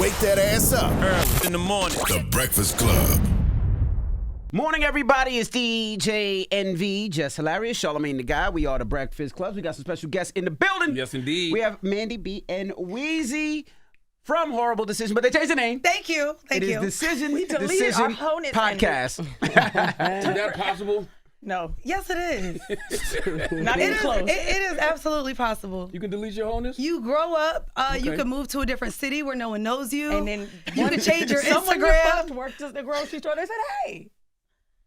Wake that ass up. Early in the morning. The Breakfast Club. Morning, everybody. It's DJ NV, Jess Hilarious, Charlamagne the Guy. We are the Breakfast Club. We got some special guests in the building. Yes, indeed. We have Mandii B and Weezy from Horrible Decision, but they changed the name. Thank you. It is Decision our opponent's Podcast. Is that possible? No. Yes, it is. Not even close. It is absolutely possible. You can delete your wholeness? You grow up, you can move to a different city where no one knows you. And then you can change your someone Instagram. worked at the grocery store. They said, hey,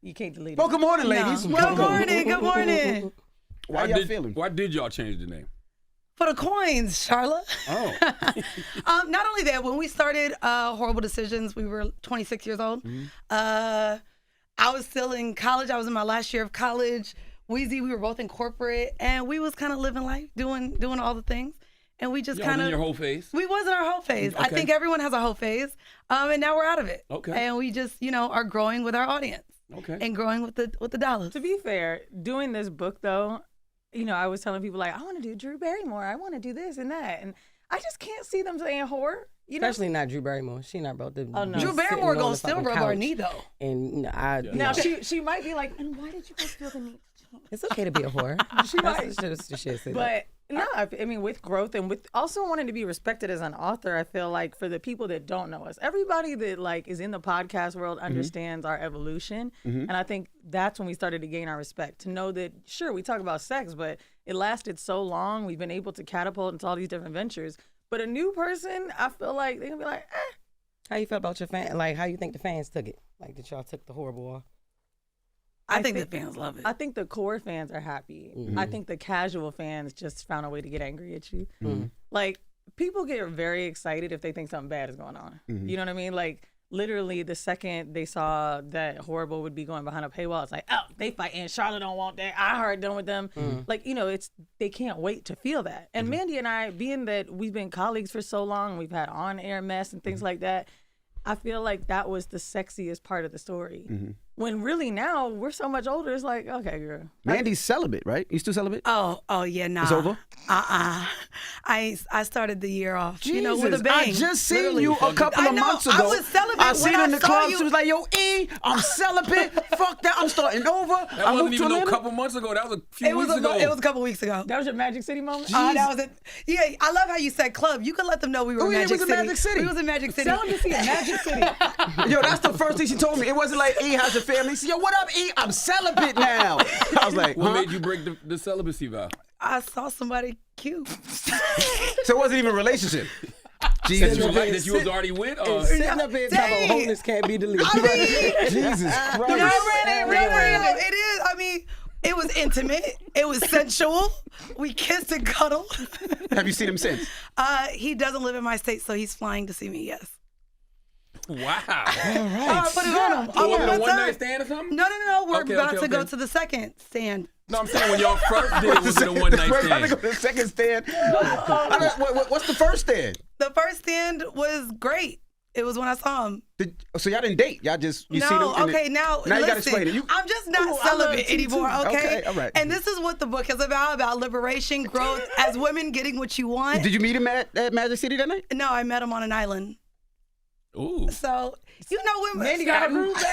you can't delete it. Well, good morning, ladies. No. Good morning. Good morning. How y'all feeling? Why did y'all change the name? For the coins, Charla. Oh. Not only that, when we started Horrible Decisions, we were 26 years old. Mm-hmm. I was still in college. I was in my last year of college. Weezy, we were both in corporate, and we was kind of living life, doing all the things. And we just kind of... in your whole phase? We was in our whole phase. Okay. I think everyone has a whole phase, and now we're out of it. Okay. And we just, are growing with our audience. Okay. And growing with the dollars. To be fair, doing this book, though, I was telling people, like, I want to do Drew Barrymore. I want to do this and that. And I just can't see them saying whore. Especially not Drew Barrymore. She not about to. Oh, no. Drew Barrymore gonna still rub our knee, though. And now she might be like, and why did you guys feel the need to change? It's okay to be a whore. She might. Just the shit. But no, I mean, with growth and with also wanting to be respected as an author, I feel like for the people that don't know us, everybody that like is in the podcast world understands our evolution. And I think that's when we started to gain our respect, to know that, sure, we talk about sex, but it lasted so long. We've been able to catapult into all these different ventures. But a new person, I feel like they're going to be like, eh. How you feel about your fan? Like, how you think the fans took it? Like, that y'all took the horrible off? I think the fans love it. I think the core fans are happy. I think the casual fans just found a way to get angry at you. Like, people get very excited if they think something bad is going on. You know what I mean? Like, literally the second they saw that Horrible would be going behind a paywall, it's like, oh, they fighting. Charlotte don't want that. I heard done with them. Like, they can't wait to feel that. And Mandii and I, being that we've been colleagues for so long, we've had on-air mess and things like that, I feel like that was the sexiest part of the story. When really now we're so much older, it's like, okay, girl. Mandi's celibate, right? You still celibate? Oh yeah, nah. It's over? I started the year off, Jesus, with a bang. I just seen you a couple of months ago. I was celibate I seen when her in I the saw club. you. She was like, yo, E, I'm celibate. Fuck that. I'm starting over. That I wasn't moved to even a Atlanta. couple months ago. That was a few weeks ago. It was a couple weeks ago. That was your Magic City moment? That was it. Yeah, I love how you said club. You could let them know we were in Magic City. Magic City. We was in Magic City. Celibacy in Magic City. Yo, that's the first thing she told me. It wasn't like, E, how's your family? She said, yo, what up, E? I'm celibate now. I was like, What made you break the celibacy vow? I saw somebody cute. So it wasn't even a relationship. That Jesus. you was already with? Sitting up here talking about wholeness can't be deleted. Jesus Christ. It is. I mean, it was intimate. It was sensual. We kissed and cuddled. Have you seen him since? He doesn't live in my state, so he's flying to see me, yes. Wow. I'll put it on him. Was it a one-night stand or something? No. We're Okay, about okay, to go okay. to the second stand. No, I'm saying when y'all first did it, was it a one-night We're about to stand? go to the second stand. What's the first stand? The first stand was great. It was when I saw him. So y'all didn't date? Y'all just, you see them? Okay, now you gotta listen, explain it. I'm just not celibate anymore, okay? Okay, all right. And this is what the book is about liberation, growth, as women getting what you want. Did you meet him at Magic City that night? No, I met him on an island. Ooh. So, women. Mandy got approved.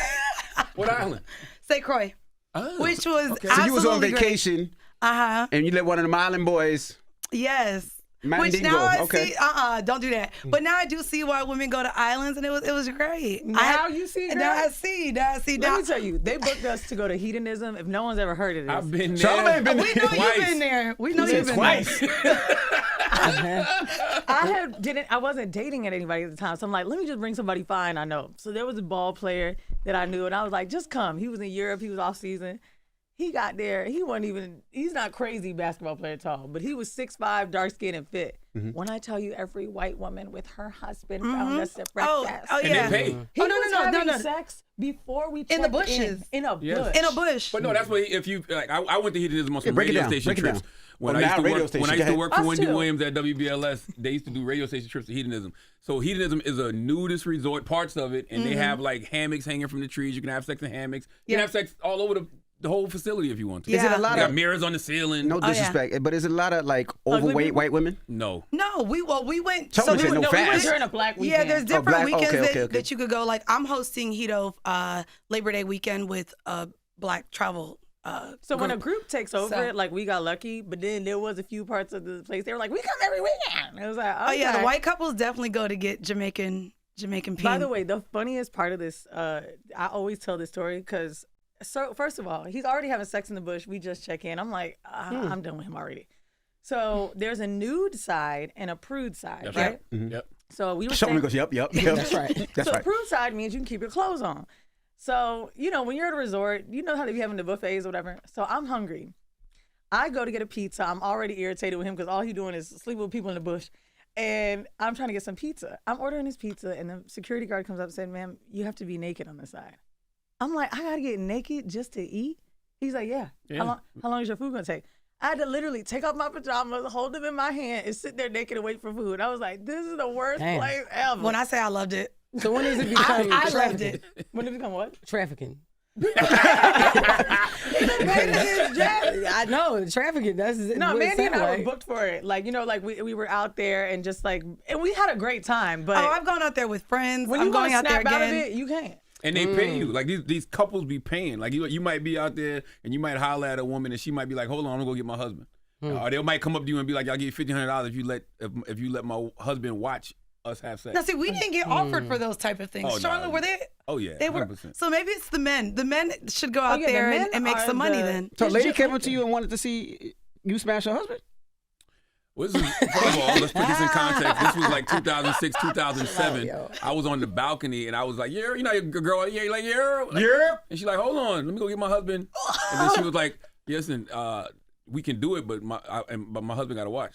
What island? St. Croix, Oh. which was Okay. absolutely So you was on great. vacation, and you let one of them island boys. Yes. Mandingo. Which now I Okay. see, don't do that. But now I do see why women go to islands, and it was great. Now you see, girl? Now I see. Let me tell you, they booked us to go to hedonism. If no one's ever heard of this, I've been there. Charlamagne been We know twice. you've been there. We know you've been Twice. there. I wasn't dating at anybody at the time, so I'm like, let me just bring somebody fine I know. So there was a ball player that I knew, and I was like, just come. He was in Europe. He was off season. He got there. He's not crazy basketball player at all, but he was 6'5", dark skinned and fit. When I tell you every white woman with her husband found us at breakfast. Oh, yeah. And they pay. He was having no. sex before we checked In the bushes. In a Yes. bush. In a bush. But no, that's what if you like. I went to hedonism on some break it radio down, station break it trips. down. When Oh, I used now to radio work, station, when I go used to ahead. work for Us Wendy too. Williams at WBLS, they used to do radio station trips to hedonism. So hedonism is a nudist resort, parts of it, and they have like hammocks hanging from the trees. You can have sex in hammocks. You can have sex all over the the whole facility if you want to. Yeah. Is it a lot They got of mirrors on the ceiling. no yeah. disrespect, but is it a lot of like overweight white women? No. No, we went. Totally said no we went fast. during a Black Yeah, weekend. there's different black- weekends okay. that you could go. Like I'm hosting Hito Labor Day weekend with Black travel. So when a group takes over So- it, like we got lucky, but then there was a few parts of the place they were like, we come every weekend. It was like, Oh yeah, okay. the white couples definitely go to get Jamaican peen. By the way, the funniest part of this, I always tell this story because, first of all, he's already having sex in the bush. We just check in. I'm like, I'm done with him already. So there's a nude side and a prude side, That's right? right. Yep. So we were Someone saying, goes, yep. That's right. That's so right. prude side means you can keep your clothes on. So, when you're at a resort, you know how they be having the buffets or whatever. So I'm hungry. I go to get a pizza. I'm already irritated with him because all he's doing is sleeping with people in the bush. And I'm trying to get some pizza. I'm ordering his pizza, and the security guard comes up and said, ma'am, you have to be naked on this side. I'm like, I got to get naked just to eat? He's like, yeah. How long is your food going to take? I had to literally take off my pajamas, hold them in my hand, and sit there naked and wait for food. I was like, this is the worst Damn. place ever. When I say I loved it, So when does it become I loved trafficking? it. When did it become what? Trafficking. I I know trafficking. That's No, what it Mandii and sound I were like. booked for it. Like, we were out there and just like, and we had a great time. But Oh, I've gone out there with friends. when I'm you going want to out there snap out of again. it, you can't. And they pay you. Like these couples be paying. Like you might be out there and you might holler at a woman and she might be like, hold on, I'm gonna go get my husband. Or they might come up to you and be like, I'll give you $1,500 if you let my husband watch us have sex. Now, see, we didn't get offered for those type of things. Oh, no. Charlotte, were they? Oh yeah, They were. 100%. So maybe it's the men. The men should go out yeah, the there men and make are some money the- then. So a It's lady just came like up to you and wanted to see you smash her husband? Well, this is, first of all, let's put this in context. This was like 2006, 2007. Yo. I was on the balcony and I was like, yeah, you know, your girl, yeah, like, yeah. Like, Yeah. And she's like, hold on, let me go get my husband. And then she was like, listen, we can do it, but my husband got to watch.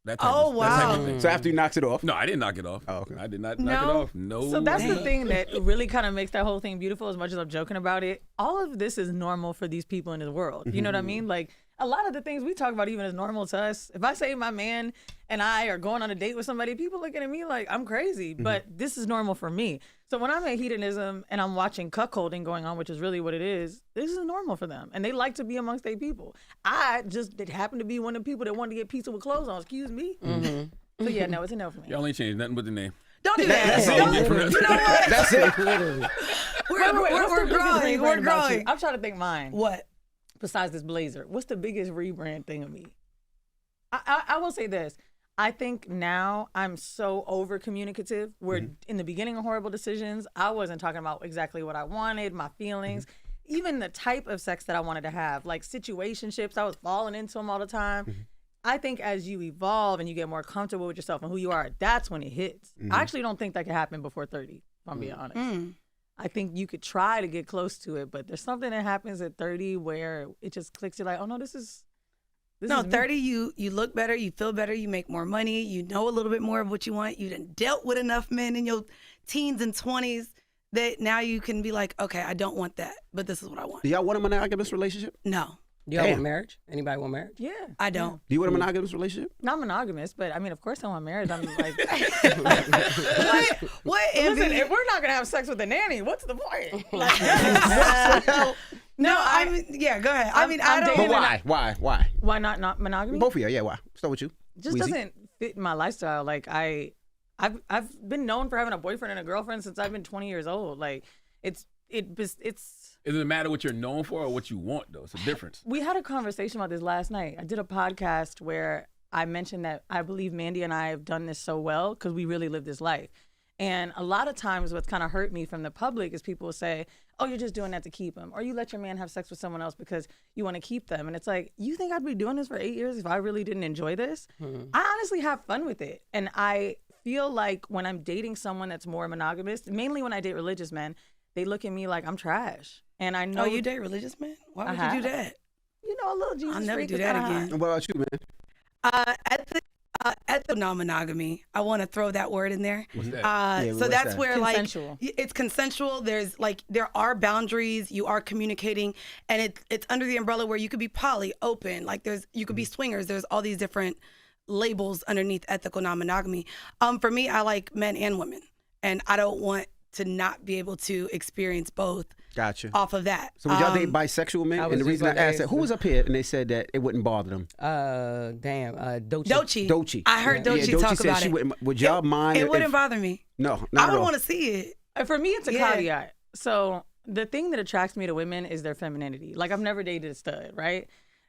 That type Oh, of, that type of wow. thing. So after you knocks it off. No, I didn't knock it off. Oh, okay. I did not knock it off. No. So that's the way. thing that really kind of makes that whole thing beautiful. As much as I'm joking about it, all of this is normal for these people in this world. You know what I mean? Like a lot of the things we talk about even as normal to us. If I say my man and I are going on a date with somebody, people looking at me like I'm crazy, but this is normal for me. So when I'm at hedonism and I'm watching cuckolding going on, which is really what it is, this is normal for them. And they like to be amongst their people. I just happened to be one of the people that wanted to get pizza with clothes on. Excuse me. So yeah, no, it's a no for me. Y'all ain't changed nothing but the name. Don't do that. That's all Don't- you get from that. You know what? That's it. Literally. We're growing. We're growing. I'm trying to think mine. What? Besides this blazer, what's the biggest rebrand thing of me? I will say this. I think now I'm so over communicative where in the beginning of Horrible Decisions, I wasn't talking about exactly what I wanted, my feelings, even the type of sex that I wanted to have, like situationships. I was falling into them all the time. I think as you evolve and you get more comfortable with yourself and who you are, that's when it hits. I actually don't think that could happen before 30, if I'm being honest. I think you could try to get close to it, but there's something that happens at 30 where it just clicks. You're like, oh no, this is me. 30, you look better, you feel better, you make more money, you know a little bit more of what you want. You done dealt with enough men in your teens and 20s that now you can be like, okay, I don't want that, but this is what I want. Do y'all want a monogamous relationship? No, Do y'all Damn. want marriage? Anybody want marriage? Yeah. I don't. Do you want a monogamous relationship? Not monogamous, but I mean, of course I want marriage. I'm like, What envy? listen, if we're not going to have sex with a nanny, what's the point? Like, No, I mean, yeah, go ahead. I mean, I I'm don't. dating But why? why not monogamy? Both of you, yeah, why? Start with you. Just Weezy. doesn't fit my lifestyle. Like I've been known for having a boyfriend and a girlfriend since I've been 20 years old. Like it's It doesn't matter what you're known for or what you want, though. It's a difference. We had a conversation about this last night. I did a podcast where I mentioned that I believe Mandii and I have done this so well because we really live this life. And a lot of times what's kind of hurt me from the public is people will say, oh, you're just doing that to keep him. Or you let your man have sex with someone else because you want to keep them. And it's like, you think I'd be doing this for 8 years if I really didn't enjoy this? I honestly have fun with it. And I feel like when I'm dating someone that's more monogamous, mainly when I date religious men, they look at me like I'm trash. And I know. Oh, you date religious men? Why would I you do have. that? You know, a little Jesus I'll never freak do is that kinda again. hot. What about you, man? At the non-monogamy, I want to throw that word in there. What's that? Yeah, So what's that's that? where Consensual. like it's consensual. There's like there are boundaries. You are communicating, and it's under the umbrella where you could be poly, open. Like you could be swingers. There's all these different labels underneath ethical non-monogamy. For me, I like men and women, and I don't want to not be able to experience both Gotcha. off of that. So would y'all date bisexual men? I And the was reason I just gonna asked that, ask who was up here and they said that it wouldn't bother them? Doechii. Doechii. I heard Doechii talk said about she it. Would y'all mind? It wouldn't bother me. No, I not at would all. want to see it. For me, it's a Yeah. caveat. So the thing that attracts me to women is their femininity. Like, I've never dated a stud, right?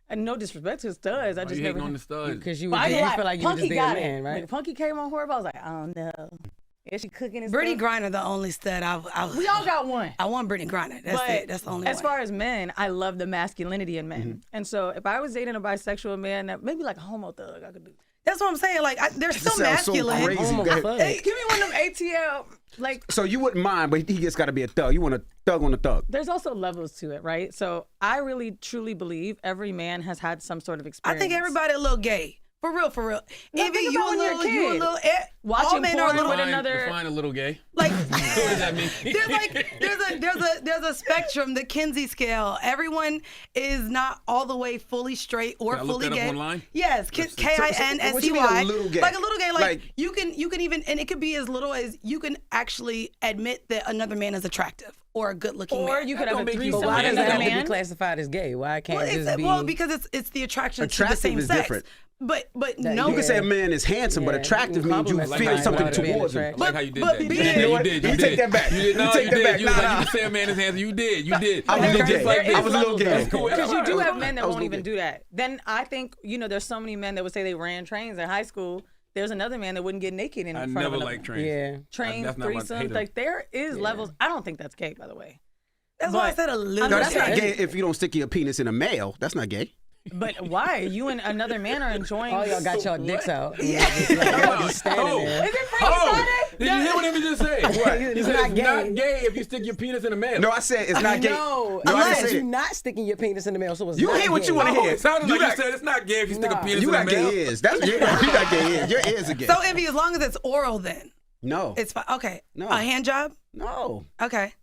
And no disrespect to studs. I Why just you never. hating on the studs? Because you, But I you ain't feel like you Punky just being a got man, it. right? When Punky came on horrible, I was like, I don't know. Is she cooking and Brittany stuff? Griner, the only stud We all got one. I want Brittany Griner. That's But it. That's the only as one. far as men, I love the masculinity in men. And so if I was dating a bisexual man, that maybe like a homo thug, I could do. That's what I'm saying. Like, they're still sounds so masculine. crazy. Homo Go ahead. fuck. Hey, give me one of them ATL. Like, So you wouldn't mind, but he just got to be a thug. You want a thug on a thug. there's also levels to it, right? So I really truly believe every man has had some sort of experience. I think everybody a little gay. For real, for real. Now Even think you about a when you're a little, you a kid. little. All Watching men are a porn little. with another. Define a little gay. Like, What does that mean? there's a spectrum, the Kinsey scale. Everyone is not all the way fully straight or Can I look fully that up gay. online? Yes, What you KINSCY. mean a little gay? Like a little gay. Like, Like- you can even, and it could be as little as you can actually admit that another man is attractive or a good looking man. Or you could That have don't a make you threesome But so why with does gay. it another have to man. be classified as gay? Why can't it just be? Well, because it's the attraction to the Attractive same is sex. different. But That- no. You can say a man is handsome, but Yeah, attractive you means you compliment feel somebody something about being towards him. attractive. Like how you did But that. being- You You know what? did. You take that back. You did. No, You take you that did. back. You was Nah, like, nah. you can say a man is handsome. You did. You did. I was a little Just gay. like I was a little this. gay. That's cool. Because you do That's have fine. men that I was won't even looking. do that. Then I think, there's so many men that would say they ran trains in high school. There's another man that wouldn't get naked in I front never of another liked man. trains. Yeah. Trains, That's not my- I hate threesomes, them. like there is levels. I don't think that's gay, by the way. That's why I But- said a little. No, that's not gay. gay if you don't stick your penis in a male. That's not gay. But why? You and another man are enjoying. All y'all got your dicks out. Yeah. Just standing Oh. there. Is it free Oh, Friday? did you hear what he just said? What? He It's said not it's gay. not gay if you stick your penis in a male. No, I said it's not gay. No, No, I unless didn't say you're it. not sticking your penis in the mail, so it's You not hear what gay. you want to Oh, hear. it sounded like You you got- said it's not gay if you stick a Nah. penis You in a got male. gay ears. That's you got gay ears. Your ears are gay. So Envy, as long as it's oral, then No. it's fine. Okay. No. A hand job. No. Okay.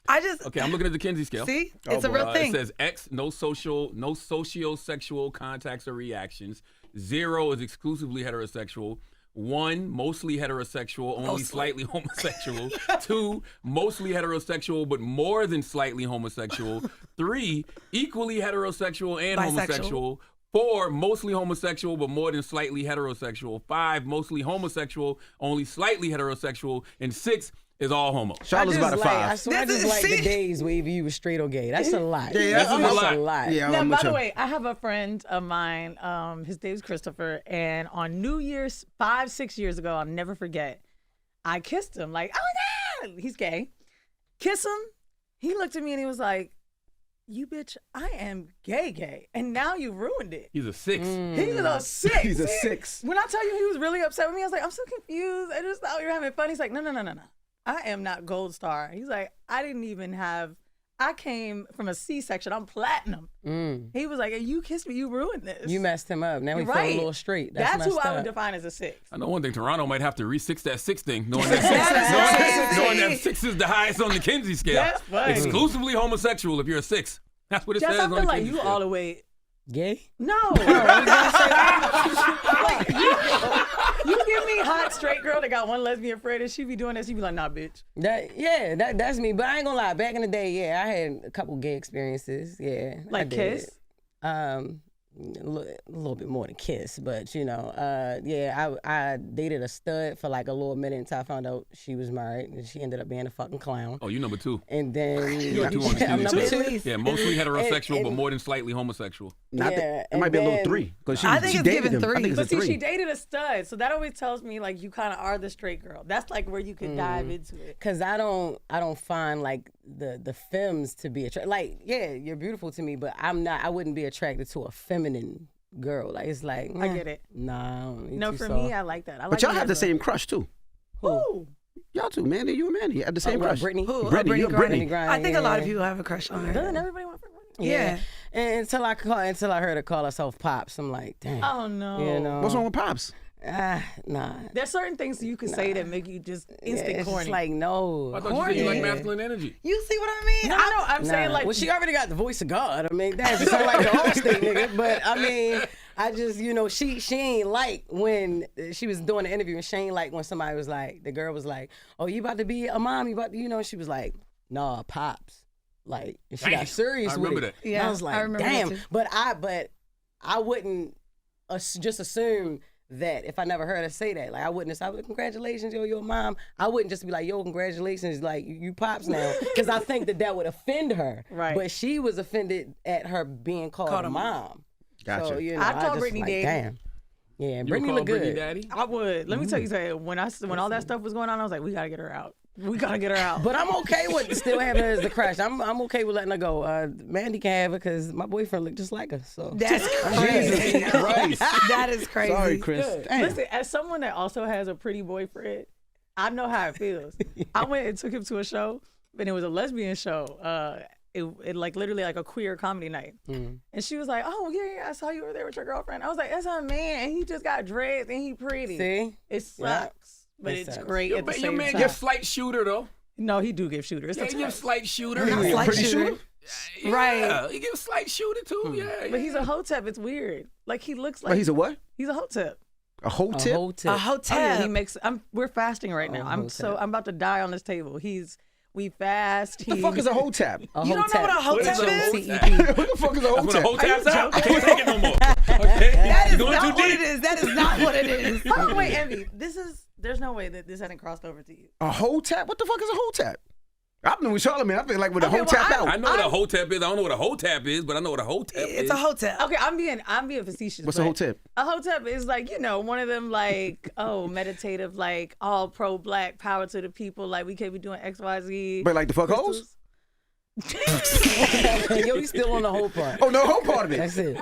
I just Okay, I'm looking at the Kinsey scale. see. Oh, It's a boy. real thing. It says X, no socio-sexual contacts or reactions. 0 is exclusively heterosexual. 1, mostly heterosexual, only slightly homosexual. 2, mostly heterosexual, but more than slightly homosexual. 3, equally heterosexual and Bisexual. homosexual. 4, mostly homosexual, but more than slightly heterosexual. 5, mostly homosexual, only slightly heterosexual. And 6 is all homo. Charlotte's about a I 5. swear I This just is- like the see? days where you was straight or gay. That's a lot. Yeah, that's a That's lot. a lot. Yeah, Now, I'm by with the you. way, I have a friend of mine. His name's Christopher, and on New Year's 5-6 years ago, I'll never forget. I kissed him like, oh my god, he's gay. Kiss him. He looked at me and he was like, "You bitch, I am gay, and now you ruined it." He's a 6. He's a 6. He's a 6. When I tell you he was really upset with me, I was like, I'm so confused. I just thought we were having fun. He's like, no. I am not gold star. He's like, I came from a C-section. I'm platinum. He was like, hey, you kissed me. You ruined this. You messed him up. Now he felt a little straight. That's who messed I would up. define as a 6. I know one thing. Toronto might have to re-6 that 6 thing, knowing that 6 is the highest on the Kinsey scale. That's funny. Exclusively homosexual if you're a 6. That's what it Jess, says I on the feel like Kinsey you scale. all the way. Gay? No. Like, you give me hot straight girl that got one lesbian friend and she be doing this, she be like, nah, bitch. That's me. But I ain't gonna lie. Back in the day, yeah, I had a couple gay experiences. Yeah, I Like did. kiss? A little bit more than kiss, but I dated a stud for like a little minute until I found out she was married, and she ended up being a fucking clown. Oh, you number 2. And then You got 2 on the I'm Kinsey number scale. 2. Yeah, mostly heterosexual, but and- more than slightly homosexual. Not Yeah, that, it might be a and little then- 3 because I think she it's dated given him. I 3. think it's But a see, 3. she dated a stud, so that always tells me like you kind of are the straight girl. That's like where you could dive into it. Cause I don't find like the femmes to be attracted. Like, yeah, you're beautiful to me, but I wouldn't be attracted to a feminine girl. Like, it's like, I get it. Nah. you No, too for soft. me, I like that. I like But y'all when have the there's same crush too. Who? Y'all too, Mandy. You and Mandy have the same what, crush. Brittany? Who? Brittany, you're Brittany. Griner, I think a lot of yeah. people have a crush on her. Doesn't everybody want for Brittany? Yeah. And until I heard her call herself Pops, I'm like, damn. Oh no. You know. What's wrong with Pops? Nah. There's certain things you can say that make you just instant It's corny. just like, no. I thought you said you like Yeah. masculine energy. You see what I mean? no, I'm saying like well, she already got the voice of God. I mean, that sound like the Allstate nigga. But I mean, I just, she ain't like when she was doing the interview, and she ain't like when somebody was like, the girl was like, oh, you about to be a mom? You about to, she was like, nah, pops. Like, and she got serious with it. I remember that. Yeah, and I was like, damn. But I wouldn't just assume that if I never heard her say that, like I wouldn't have said, congratulations, yo, your mom. I wouldn't just be like, yo, congratulations, like you pops now, because I think that would offend her. Right. But she was offended at her being called a mom. Gotcha. So, I call Brittany like, daddy. Damn. Yeah, You Brittany would look call Brittany good. daddy? I would. Let me tell you something. When all that stuff was going on, I was like, we gotta get her out. We gotta get her out. But I'm okay with still having her as the crush. I'm okay with letting her go. Mandii can have her because my boyfriend looked just like her. So That's crazy. Christ. That is crazy. Sorry, Chris. Damn. Listen, as someone that also has a pretty boyfriend, I know how it feels. I went and took him to a show, and it was a lesbian show. It like literally like a queer comedy night. And she was like, oh, yeah, I saw you over there with your girlfriend. I was like, that's a man, and he just got dreads, and he pretty. See? It sucks. But It it's sucks. great at the Your same man time. gives slight shooter though. No, he do give shooter. It's Yeah, a he gives type. slight shooter. Not Yeah, slight pretty shooter. yeah, Right. He gives slight shooter too. Yeah, But he's a hotep. It's weird. Like he looks like But he's a what? he's a hotep. A whole A tip? whole tip. A Oh, hotel. yeah, he makes. We're fasting right now. hotep. I'm about to die on this table. We fast. What the fuck is a whole tap? A You don't know what a hotep. hotep is? T-E-P. What the fuck is a That's whole when a whole tap? tap's out. I can't take it no more. Okay, That is You're going not too what deep. it is. That is not what it is. Hold on, wait, Envy. There's no way that this hadn't crossed over to you. A whole tap? What the fuck is a whole tap? I've been with Charlamagne. I feel like with a Okay, whole well, tap out. I know what a whole tap is. I don't know what a whole tap is, but I know what a whole tap is. It's a hotel. Okay, I'm being facetious. What's a but hotep? A hotep is like, one of them like, meditative, like all pro black, power to the people, like we can't be doing XYZ. But like the fuck hoes? Yo, you still on the whole part. Oh, no, whole part of it. That's it.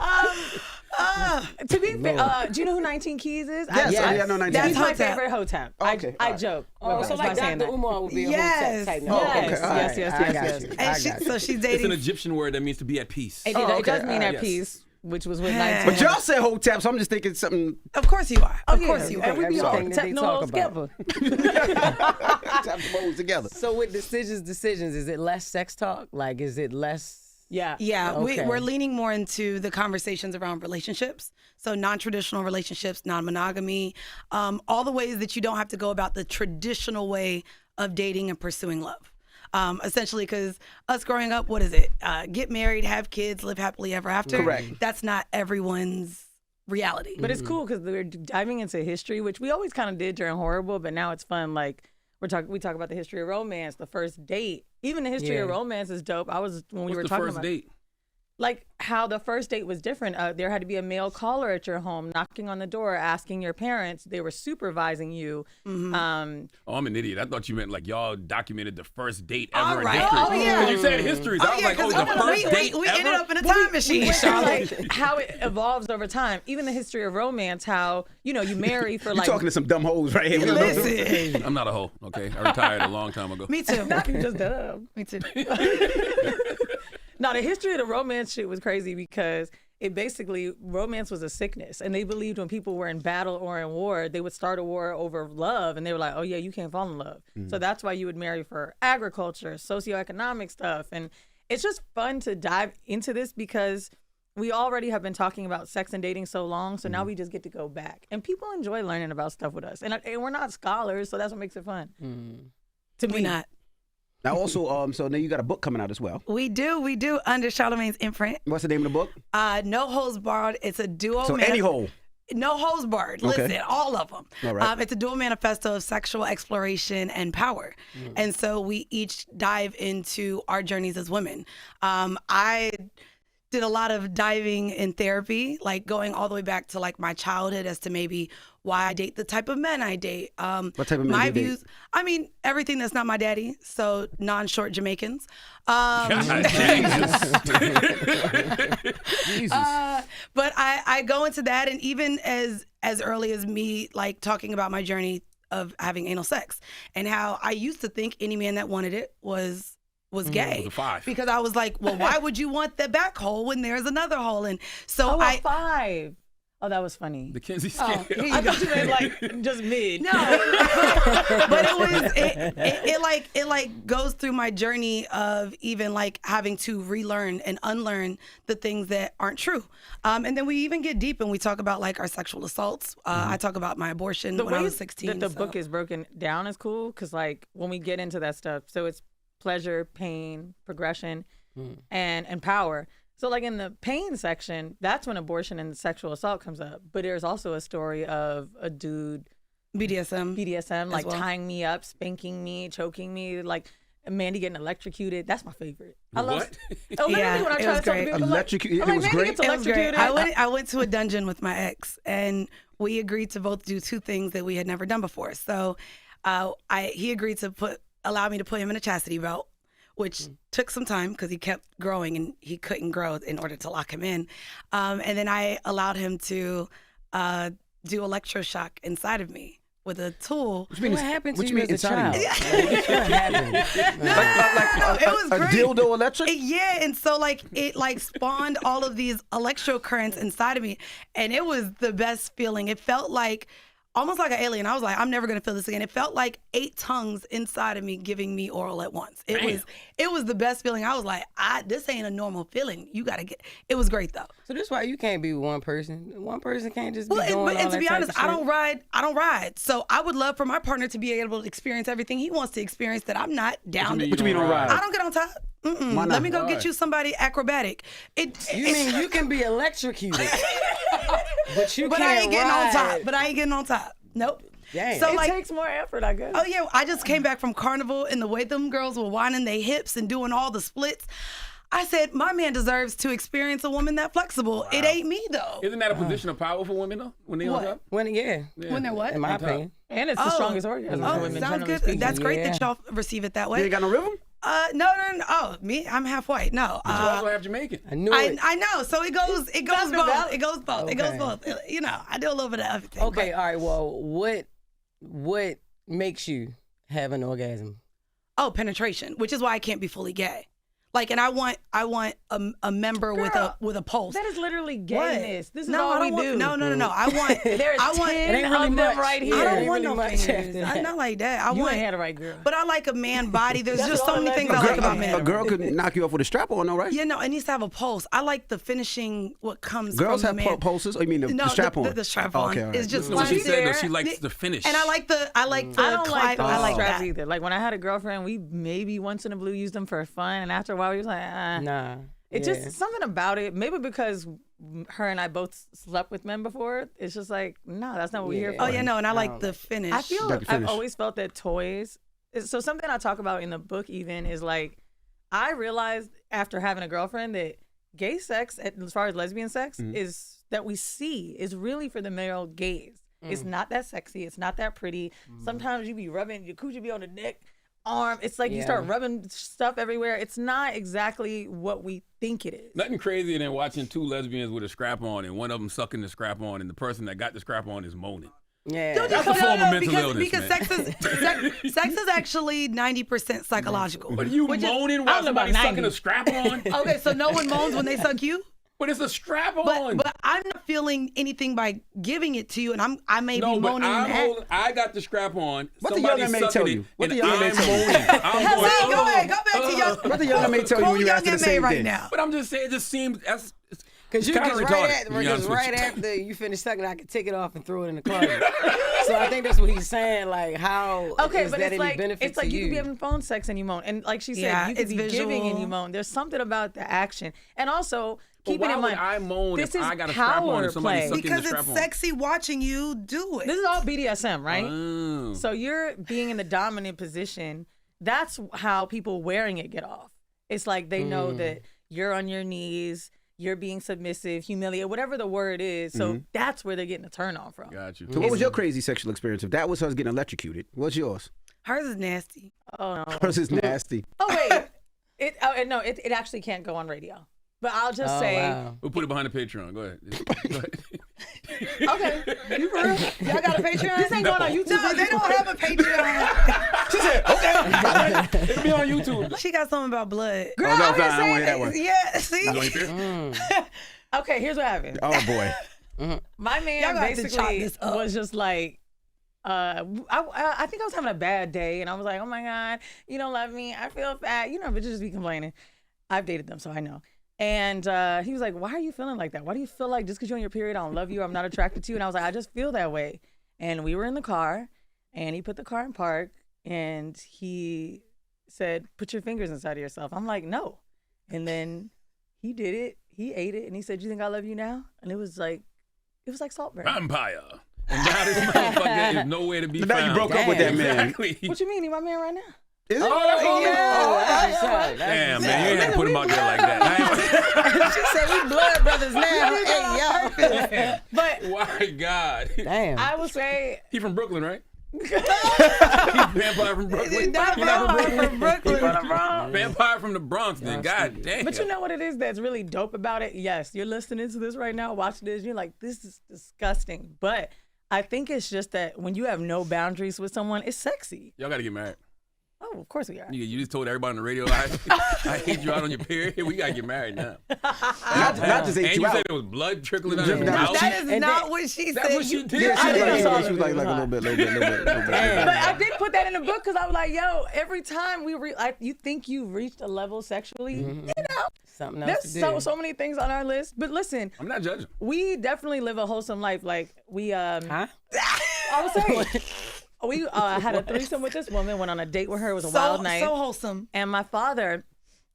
To be fair, do you know who 19 Keys is? Yes, I know 19 He's Keys. my Hotep. favorite hotep. Okay, I alright. joke. Oh, so like Dr. Umar would be a Yes. whole tip type. Oh, name. okay. all right. yes, I got yes. you. And I she, got you. so she's It's an dating. Egyptian word that means to be at peace. It Oh, does okay, mean at yes. peace, which was with Yeah. 19. But y'all said whole tap, so I'm just thinking something Of course you are. Of yeah. course you are. And we be all Everything that they techno talk about. together. tap the modes together. So with decisions, is it less sex talk? Like, is it less? Yeah. Yeah, Okay. we're leaning more into the conversations around relationships. So non-traditional relationships, non-monogamy, all the ways that you don't have to go about the traditional way of dating and pursuing love. Essentially, because us growing up, what is it? Get married, have kids, live happily ever after. Correct. That's not everyone's reality. But it's cool because we're diving into history, which we always kind of did during Horrible, but now it's fun. Like we talk about the history of romance, the first date. Even the history of romance is dope. When we What's were the talking first about date? like how the first date was different. There had to be a male caller at your home, knocking on the door, asking your parents. They were supervising you. Mm-hmm. Oh, I'm an idiot. I thought you meant like y'all documented the first date All ever in right. history. Oh, yeah. 'Cause you said histories. I was like, oh, the first date we ever? ended up in a time machine, Charlotte. like how it evolves over time. Even the history of romance, how you marry for You like. talking to some dumb hoes right here. Listen. I'm not a hoe, okay? I retired a long time ago. Me too. You just dumb. Me too. No, the history of the romance shit was crazy because it basically, romance was a sickness. And they believed when people were in battle or in war, they would start a war over love. And they were like, oh, yeah, you can't fall in love. So that's why you would marry for agriculture, socioeconomic stuff. And it's just fun to dive into this because we already have been talking about sex and dating so long. So now we just get to go back. And people enjoy learning about stuff with us. And we're not scholars, so that's what makes it fun. To me. We not. Now also, so now you got a book coming out as well. We do under Charlamagne's imprint. What's the name of the book? No Holds Barred. It's a duo. So any hole. No Holds Barred. Okay. Listen, all of them. All right. It's a dual manifesto of sexual exploration and power. And so we each dive into our journeys as women. I did a lot of diving in therapy, like going all the way back to like my childhood as to maybe why I date the type of men I date. What type of men my do you date? views, I mean, everything that's not my daddy, so non-short Jamaicans. Jesus. But I go into that, and even as early as me like talking about my journey of having anal sex and how I used to think any man that wanted it was gay. was a 5. Because I was like, well, why would you want the back hole when there's another hole? And so Oh, a 5. Oh, that was funny. The Kinsey scale. Here you I go. thought you meant like just mid. No, but it like goes through my journey of even like having to relearn and unlearn the things that aren't true. And then we even get deep and we talk about like our sexual assaults. I talk about my abortion when I was 16. That the book is broken down is cool because like when we get into that stuff, so it's pleasure, pain, progression, and power. So like in the pain section, that's when abortion and sexual assault comes up. But there's also a story of a dude BDSM, like well. tying me up, spanking me, choking me, like Mandii getting electrocuted. That's my favorite. I love. What? Oh, literally, Yeah, when I it try was to talk to great. people, Electrocuted. I'm It like, was Mandii great. gets It was great. electrocuted. I went to a dungeon with my ex, and we agreed to both do two things that we had never done before. So, he agreed to allow me to put him in a chastity belt, which took some time because he kept growing and he couldn't grow in order to lock him in. And then I allowed him to do electroshock inside of me with a tool. What you mean? What happened to what you mean as a inside of child? you? What happened? It was A great. dildo electric? Yeah, and so like it like spawned all of these electro currents inside of me, and it was the best feeling. It felt like almost like an alien. I was like, I'm never gonna feel this again. It felt like 8 tongues inside of me giving me oral at once. It was the best feeling. I was like, this ain't a normal feeling. You gotta get. It was great though. So that's why you can't be with one person. One person can't just be Well, doing all and to that be type honest, of shit. I don't ride. So I would love for my partner to be able to experience everything he wants to experience that I'm not down to. What you mean on ride? I don't get on top. Mm-mm. Why not? Let me go Why? get you somebody acrobatic. You mean you can be electrocuted, but you But can't I ain't getting ride. on top. But I ain't getting on top. Nope. Damn. So it like, takes more effort, I guess. oh yeah, I just came back from Carnival and the way them girls were winding their hips and doing all the splits. I said, my man deserves to experience a woman that flexible. It ain't me though. Isn't that a position of power for women though? When they on What? top? When When they're what? in my On top. opinion. And it's the strongest orgasm for Oh, women, sounds generally good. speaking. That's great Yeah. that y'all receive it that You way. ain't got no rhythm? No. Oh, me, I'm half white. No. You also have Jamaican. I knew it. I know. So it goes both. It goes both. It goes Okay. both. You know, I do a little bit of everything. Okay, but- all right. Well, what makes you have an orgasm? Oh, penetration, which is why I can't be fully gay. Like, and I want a member with a pulse. That is literally What? gayness. This is no, all I we don't want, do. No. I want. There's I want. 10 It ain't really of them much. right Yeah, here. I it don't ain't want really no much fingers. after that. I'm not like that. I You want. ain't had the right girl. But I like a man body. There's That's just what so I many like things about I like girl- about men. A girl could knock you off with a strap on, though, right? Yeah, no, it needs to have a pulse. I like the finishing. What comes Girls from have the man. pulses? Or you mean the No, strap on? The strap Oh, on okay, all right. is just Listen to what she Once said though. there- She likes the finish. And I like the I don't like those I like straps that. either. Like when I had a girlfriend, we maybe once in a blue used them for fun, and after a while we was like, Nah. It yeah. just something about it. Maybe because her and I both slept with men before. It's just like, no, that's not what we're here for. Oh yeah, no, and I like No. the finish. I feel Like the I've finish. always felt that toys. So something I talk about in the book even is like, I realized after having a girlfriend that gay sex, as far as lesbian sex, is that we see is really for the male gaze. It's not that sexy. It's not that pretty. Sometimes you be rubbing your coochie be on the neck, arm. It's like you start rubbing stuff everywhere. It's not exactly what we think it is. Nothing crazier than watching 2 lesbians with a scrap on and one of them sucking the scrap on and the person that got the scrap on is moaning. Yeah. That's a form of mental because, illness, because man. sex is actually 90% psychological. But you Which is- moaning I while don't know about somebody's sucking 90. a scrap on? Okay, so no one moans when they suck you, But it's a strap on. but I'm not feeling anything by giving it to you, and I may no, be but moaning in that. I got the scrap on. What the somebody's young man sucking tell it, you? What and the young man I'm tell you? moaning. I'm going, See, go ahead, go back to your. What the young man tell you when you ask her the same right thing? now. But I'm just saying, it just seems Because you kinda just retarded, to be right, honest with you. after you finish sucking, I can take it off and throw it in the closet. So I think that's what he's saying. Like, how Okay, is but that it's any like benefit it's like to you could be having phone sex and you moan, and like she said, Yeah, you could it's be giving and you visual. moan. There's something about the action, and also But keeping why in would mind I moan this if is I got a strap on power and somebody's play. sucking Because the strap it's on? sexy watching you do it. This is all BDSM, right? Oh. So you're being in the dominant position. That's how people wearing it get off. It's like they know that you're on your knees, you're being submissive, humiliated, whatever the word is. So that's where they're getting a turn on from. Got you. So what was your crazy sexual experience? If that was her getting electrocuted, what's yours? Hers is nasty. Oh no. Hers is nasty. Oh wait. It actually can't go on radio. But I'll just say, wow. We'll put it behind the Patreon. Go ahead. Go ahead. okay, you for real? Y'all got a Patreon? This ain't going on YouTube. No, they don't have a Patreon. She said, okay. It'll be on YouTube. She got something about blood. Girl, Oh, no, I'm fine, just I don't want to saying. hear that one. Yeah, see? Is it on your Patreon? Okay, here's what happened. Oh, boy. My man Y'all gonna have to chop basically this up. was just like, I think I was having a bad day, and I was like, oh my God, you don't love me. I feel fat. You know, bitches just be complaining. I've dated them, so I know. And he was like, why are you feeling like that? Why do you feel like just because you're on your period, I don't love you, I'm not attracted to you? And I was like, I just feel that way. And we were in the car, and he put the car in park, and he said, put your fingers inside of yourself. I'm like, no. And then he did it. He ate it, and he said, you think I love you now? And it was like Saltburn. Vampire. And now this motherfucker is nowhere to be So found. now you broke up with that man. Exactly. What you mean? He my man right now? Is it? Damn, man, you ain't have to put him out there like that. She said we blood brothers now. Hey, yo. But My God. Damn. I will say, He from Brooklyn, right? He's vampire from Brooklyn. Vampire from Brooklyn. Vampire from the Bronx, then. God damn. but you know what it is that's really dope about it? Yes, you're listening to this right now, watching this, you're like, this is disgusting. But I think it's just that when you have no boundaries with someone, it's sexy. Y'all got to get married. Oh, of course we are. You just told everybody on the radio, I hate you out on your period. We got to get married now. Not just And ate you you said out. there was blood trickling out of your Dripping down. mouth. That is And not then- what she That's said. what she did. Yeah, she was I like a little bit. But I did put that in the book because I was like, yo, every time you think you've reached a level sexually, you know, Something else there's to do. so many things on our list. But listen, I'm not judging. we definitely live a wholesome life. Like we, Huh? I was saying, we had a threesome with this woman, went on a date with her. It was a wild night. So wholesome. And my father,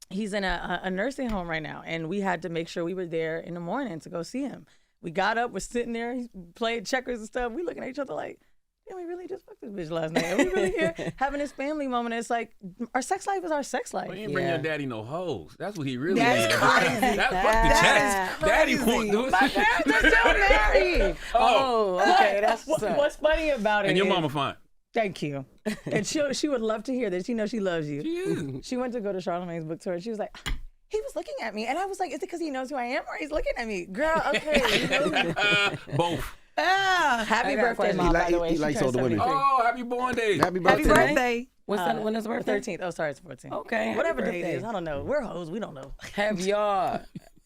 he's in a nursing home right now, and we had to make sure we were there in the morning to go see him. We got up, we're sitting there, he played checkers and stuff. We looking at each other like, damn, we really just fucked this bitch last night. Are we really here having this family moment? It's like, our sex life is our sex life. Well, you ain't bring Yeah. your daddy no hoes. That's what he really That's needed. crazy. Fuck the chest. Daddy won't do it. My parents are still married. Oh, okay, that's what's up. What's funny about it And your is- mama fine. Thank you. And she would love to hear this. She knows she loves you. She is. She went to go to Charlamagne's book tour, and she was like, he was looking at me. And I was like, is it because he knows who I am or he's looking at me? Girl, okay. You know? Both. Happy I got a birthday, question. Mom, by He the way. he She likes turned older women. 73. Oh, happy born day. Happy birthday. Happy birthday. What's that? When is her birthday? 13th. Oh, sorry, it's 14th. Okay. happy Whatever date it birthday. is, I don't know. We're hoes. We don't know. Have y'all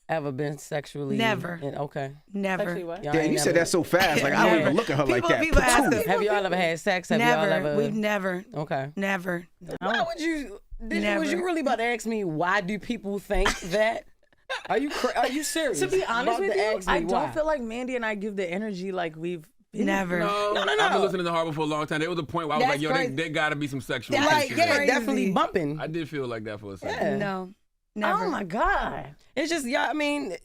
ever been sexually? Never. Okay. Never. Actually, what? Y'all Damn, ain't you said never- that so fast. Like, I don't even look at her like that. People ask Patoon. us. Have y'all ever had sex? Have Never. y'all ever? We've never. Okay. Never. Why would you? Was Never. you really about to ask me why do people think that? Are you serious? To be honest About with to you, ask me I why? don't feel like Mandii and I give the energy like we've been. Never. No, I've been listening to Harbor for a long time. There was a point where I was That's like, yo, crazy. there gotta be some sexual Like, tension yeah, there. crazy. definitely bumping. I did feel like that for a second. Yeah. No. Never. Oh my God. It's just y'all. I mean,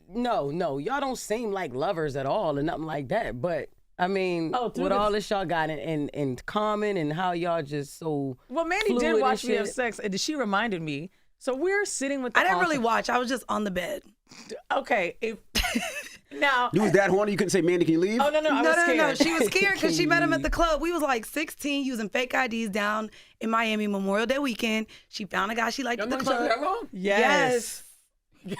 no, y'all don't seem like lovers at all, or nothing like that. But I mean, through with the- all this y'all got in common, and how y'all just so. Well, Mandii fluid did and watch me have shit. sex, and she reminded me. So we're sitting with the I didn't really author. watch. I was just on the bed. Okay. If now. You was that horny, you couldn't say, Mandy, can you leave? Oh, no, I was scared. No. She was scared because she met him at the club. We was like 16 using fake IDs down in Miami Memorial Day weekend. She found a guy she liked Y'all at the know each other club. that long? Yes.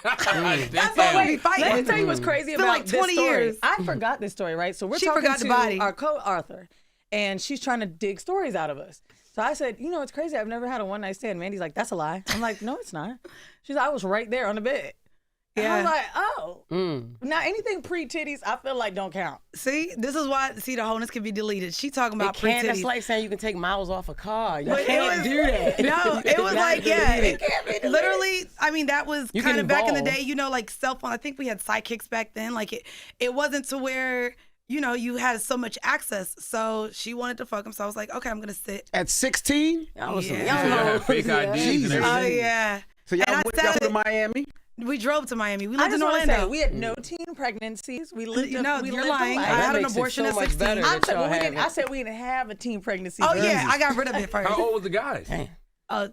That's Damn. wait, fighting. let me tell you what's crazy It's been about like this 20 story. years. I forgot this story, right? So we're She talking forgot to the body. our co-author, and she's trying to dig stories out of us. So I said, you know, it's crazy. I've never had a one-night stand. Mandy's like, that's a lie. I'm like, no, it's not. She's like, I was right there on the bed. And I was like, oh. Now, anything pre-titties, I feel like don't count. See, this is why, the wholeness can be deleted. She talking It about can't. That's pre-titties. like saying you can take miles off a car. You But it can't was- do that. No, it was Not like, deleted. yeah, It can't be deleted. literally, I mean, that was You kind can of back in the evolve. day, you know, like cell phone. I think we had sidekicks back then. Like it wasn't to where, you know, you had so much access. So she wanted to fuck him. So I was like, okay, I'm going to sit. At 16? Y'all was some Yeah. young So y'all had hoes. fake IDs and Jesus. Oh, everything. yeah. So y'all And I went y'all said- to Miami? We drove to Miami. We I lived in just want to Orlando. say, we had no teen pregnancies. We lived. No, we you're lived a lying. life. I had an makes it abortion so at much 16. better. I that said, y'all well, we have didn't, it. I said we didn't have a teen pregnancy. Oh, yeah. I got rid of it first. How old was the guys?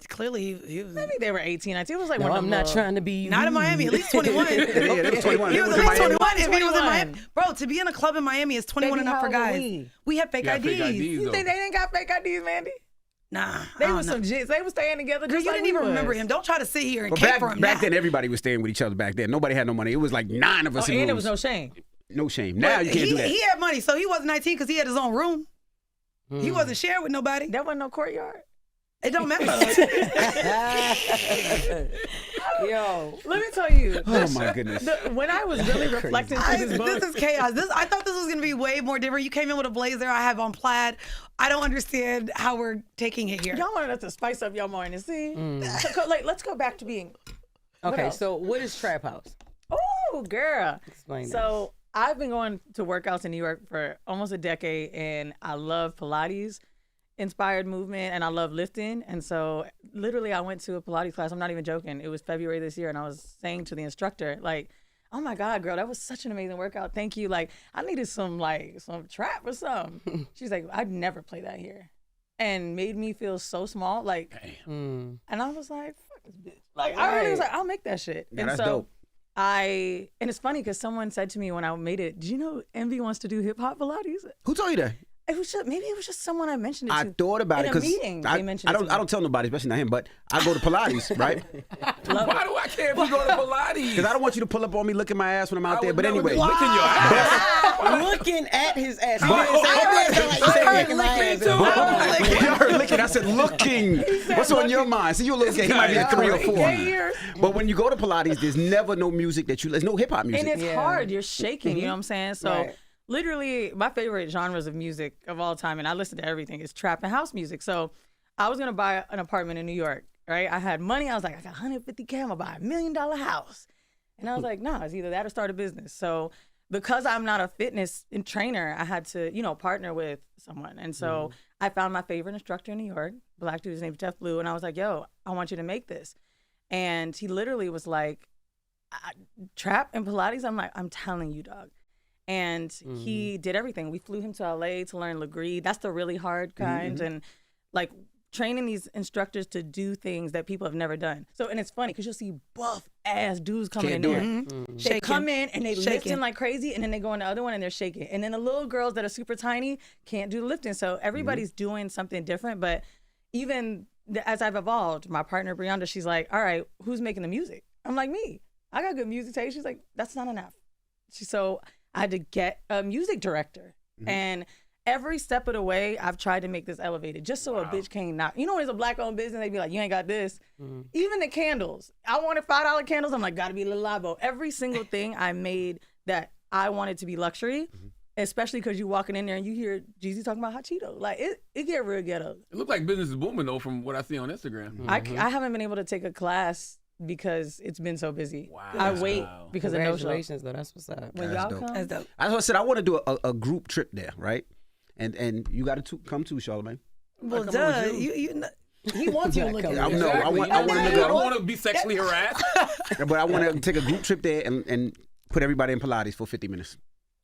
Clearly, he was. I think they were 18. I think it was like No, one of I'm them not little- trying to be Not in Miami, at least 21. Yeah, they was 21. He They was was at in least Miami. 21 if he was in 21. Miami. Bro, to be in a club in Miami is 21 Baby, and up for how old were guys. we? We had fake You got fake IDs. IDs, You though. think they didn't got fake IDs, Mandy? Nah, They I was don't some know. jits. They was staying together. Girl, Just you like didn't we even was. remember him. Don't try to sit here and But cape for him back now. then, everybody was staying with each other back then. Nobody had no money. It was like 9 of Oh, us in and there rooms. was no shame. No shame. Now you can't he, do that. He had money, so he wasn't 19 because he had his own room. He wasn't sharing with nobody. There wasn't no courtyard. It don't matter. Yo. Let me tell you. Oh my goodness. When I was really reflecting through this book, This is chaos. I thought this was gonna be way more different. You came in with a blazer. I have on plaid. I don't understand how we're taking it here. y'all wanted us to spice up y'all morning. See, let's go back to being. Okay, so what is Trap House? Oh, girl. Explain that. So I've been going to workouts in New York for almost a decade, and I love Pilates inspired movement, and I love lifting. And so literally I went to a Pilates class. I'm not even joking. It was February this year, and I was saying to the instructor, like, oh my God, girl, that was such an amazing workout. Thank you. Like, I needed some trap or something. She's like, I'd never play that here. And made me feel so small. Like, and I was like, fuck this bitch. Like, I really was like, I'll make that shit. Yeah, and that's so dope. and it's funny because someone said to me when I made it, do you know Envy wants to do hip hop Pilates? Who told you that? Maybe it was just someone I mentioned it to. I thought about it in a because meeting. I They mentioned it to me. don't tell nobody, especially not him. But I go to Pilates, right? Why do I care if you go to Pilates? Because I don't want you to pull up on me, licking my ass when I'm out there. would But never anyway, be licking your ass. Looking at his ass. I heard licking too. I heard licking. I said looking. What's on your mind? See, you a little gay. He might be a 3 or 4. But when you go to Pilates, there's never no music there's no hip hop music. And it's hard. You're shaking. You know what I'm saying? So Right. literally, my favorite genres of music of all time, and I listen to everything, is trap and house music. So I was gonna buy an apartment in New York. Right? I had money. I was like, I got $150K. I'm gonna buy $1 million house. And I was like, no, it's either that or start a business. So because I'm not a fitness trainer, I had to, partner with someone. And so I found my favorite instructor in New York, black dude, his name's Jeff Blue, and I was like, yo, I want you to make this. And he literally was like, trap and Pilates? I'm like, I'm telling you, dog. And he did everything. We flew him to LA to learn Legree. That's the really hard kind. And like training these instructors to do things that people have never done. So, and it's funny because you'll see buff ass dudes coming in there. They come in and they lifting like crazy, and then they go in the other one and they're shaking. And then the little girls that are super tiny can't do the lifting. So everybody's doing something different. But even as I've evolved, my partner Brianda, she's like, all right, who's making the music? I'm like, me. I got good music taste. She's like, that's not enough. So I had to get a music director. And every step of the way, I've tried to make this elevated just so a bitch can't knock. You know, when it's a black-owned business, they be like, you ain't got this. Even the candles. I wanted $5 candles. I'm like, gotta be a little libo. Every single thing I made that I wanted to be luxury, especially because you walking in there and you hear Jeezy talking about hot Cheetos. Like, it get real ghetto. It looked like business is booming, though, from what I see on Instagram. I haven't been able to take a class because it's been so busy. I wait because of no show. Congratulations, though. That's what's up. When y'all come, That's dope. As I said, I want to do a group trip there, right? And you got to come too, Charlamagne. Well, come duh. with you. You he wants you to look at I it. know. I want I to don't go, want to be sexually harassed. but I want to take a group trip there and put everybody in Pilates for 50 minutes.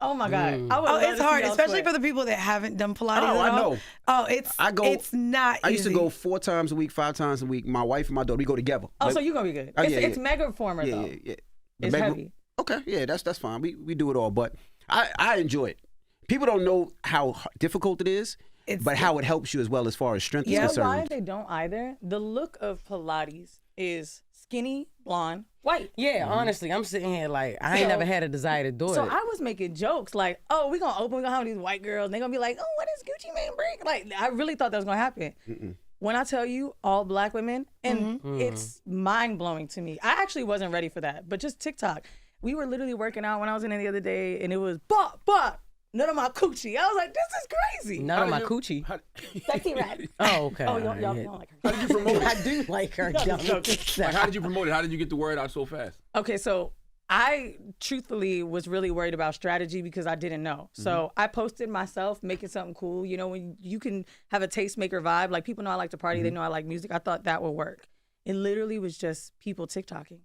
oh my God. I would love It's to see hard, y'all especially sweat. for the people that haven't done Pilates. Oh, at I all. know. Oh, it's not I used to easy. go 4 times a week, 5 times a week. My wife and my daughter, we go together. Oh, Like- so you're going to be good. Oh, It's yeah. mega reformer, though. Yeah. It's Meg- heavy. Okay, yeah, that's fine. We do it all, but I enjoy it. People don't know how difficult it is, but how it helps you as well as far as strength is You know concerned. why they don't either? The look of Pilates is skinny, blonde, white. Yeah, honestly, I'm sitting here like, I ain't never had a desire to do it. So I was making jokes like, oh, we're going to have these white girls. And they're going to be like, oh, what is Gucci Mane bring? Like, I really thought that was going to happen. When I tell you all black women, and it's mind-blowing to me. I actually wasn't ready for that, but just TikTok. We were literally working out when I was in there the other day, and it was, bop, none of my coochie. I was like, this is crazy. None of my coochie. Sexy rat. Oh, okay. Oh, y'all Yeah. don't like her. How did you promote it? I do like her. Like, how did you promote it? How did you get the word out so fast? Okay, so I truthfully was really worried about strategy because I didn't know. So I posted myself making something cool. You know, when you can have a tastemaker vibe, like people know I like to party, they know I like music. I thought that would work. It literally was just people TikToking.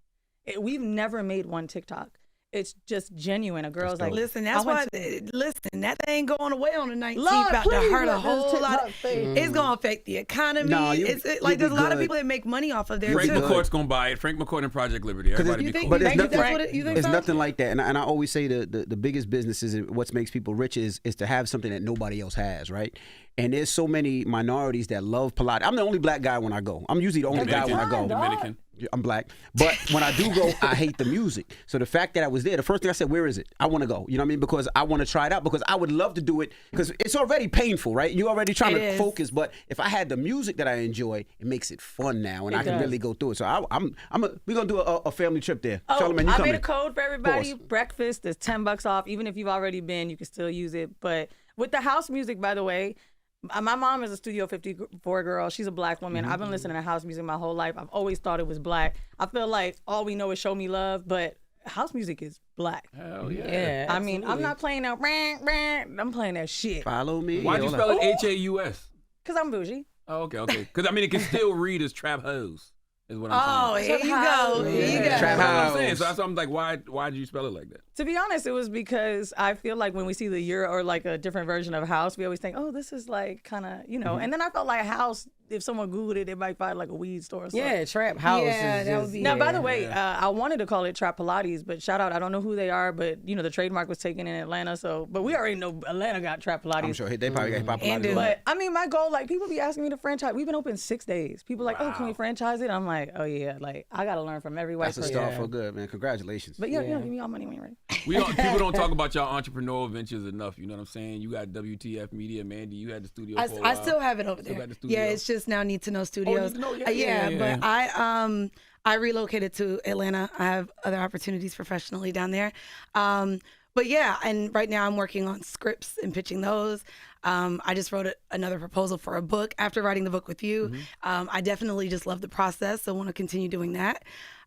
We've never made one TikTok. It's just genuine. A girl's like, Listen, that's I why. went Listen, that thing going away on the 19th Lord, about please, to hurt a let this whole TikTok lot. fade. It's gonna affect the economy. Nah, It's you'll like there's be a lot of good. people that make money off of there Frank too. McCourt's going to buy it. Frank McCourt and Project Liberty. Everybody be cool. But it's You think nothing. that's what it- you think It's so? nothing like that. And I always say the biggest business is what makes people rich is to have something that nobody else has, right? And there's so many minorities that love Pilates. I'm the only black guy when I go. I'm usually the only guy when I go. Dominican. I'm black. But when I do go, I hate the music. So the fact that I was there, the first thing I said, where is it? I want to go. You know what I mean? Because I want to try it out, because I would love to do it, because it's already painful, right? You're already trying to focus. But if I had the music that I enjoy, it makes it fun now, and I can really go through it. So we're going to do a family trip there. Oh, Charlamagne, you I coming? made a code for everybody. Breakfast is $10 off. Even if you've already been, you can still use it. But with the house music, by the way, my mom is a Studio 54 girl. She's a black woman. I've been listening to house music my whole life. I've always thought it was black. I feel like all we know is Show Me Love, but house music is black. Hell yeah. Yeah, I mean, I'm not playing that I'm playing that shit. Follow me. Why'd you spell it Haus? Because I'm bougie. Oh, okay. Because I mean, it can still read as Traphous, is what I'm saying. Here you go. Here you go. That's what I'm saying. So that's why I'm like, why'd you spell it like that? To be honest, it was because I feel like when we see the Euro or like a different version of house, we always think, oh, this is like kind of, And then I felt like house, if someone Googled it, they might find like a weed store or something. Yeah, trap house. Yeah, is that just, would be- Now, by the way, I wanted to call it Trap Pilates, but shout out, I don't know who they are, but the trademark was taken in Atlanta, but we already know Atlanta got Trap Pilates. I'm sure they probably got hip-hop Pilates. But I mean, my goal, like, people be asking me to franchise. We've been open 6 days. People like, oh, can we franchise it? I'm like, oh yeah, like I gotta learn from every white That's a person. start for good, man. Congratulations. But give me all money when you're ready. People don't talk about y'all entrepreneurial ventures enough. You know what I'm saying? You got WTF Media, Mandii. You had the studio. For a I while. still have it over Still there. got the studio. Yeah, it's just now Need to Know Studios. Need to Know, But I relocated to Atlanta. I have other opportunities professionally down there. But yeah, and right now I'm working on scripts and pitching those. I just wrote another proposal for a book after writing the book with you. I definitely just love the process, so want to continue doing that.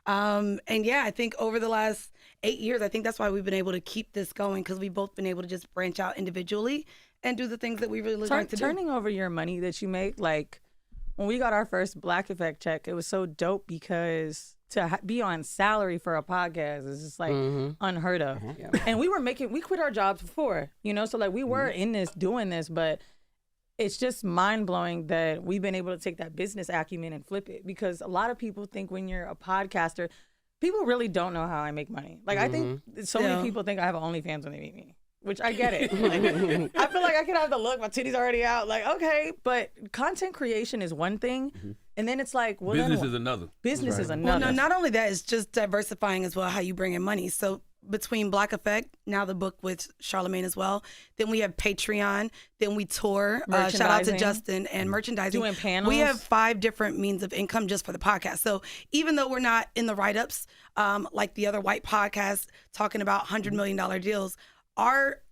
And yeah, I think over the last 8 years, I think that's why we've been able to keep this going, because we've both been able to just branch out individually and do the things that we really like to do. Turning over your money that you make, like when we got our first Black Effect check, it was so dope because to be on salary for a podcast is just like unheard of. And we quit our jobs before, so like we were in this, doing this, but it's just mind blowing that we've been able to take that business acumen and flip it, because a lot of people think when you're a podcaster, people really don't know how I make money. Like I think so many people think I have OnlyFans when they meet me, which I get it. Like, I feel like I can have the look, my titties already out. Like, okay, but content creation is one thing. And then it's like, well, business is another. Business is Well, another. no, not only that, it's just diversifying as well how you bring in money. So between Black Effect, now the book with Charlamagne as well, then we have Patreon, then we tour. Shout out to Merchandising. Justin and merchandising. Doing panels. We have 5 different means of income just for the podcast. So even though we're not in the write-ups like the other white podcasts talking about $100 million deals,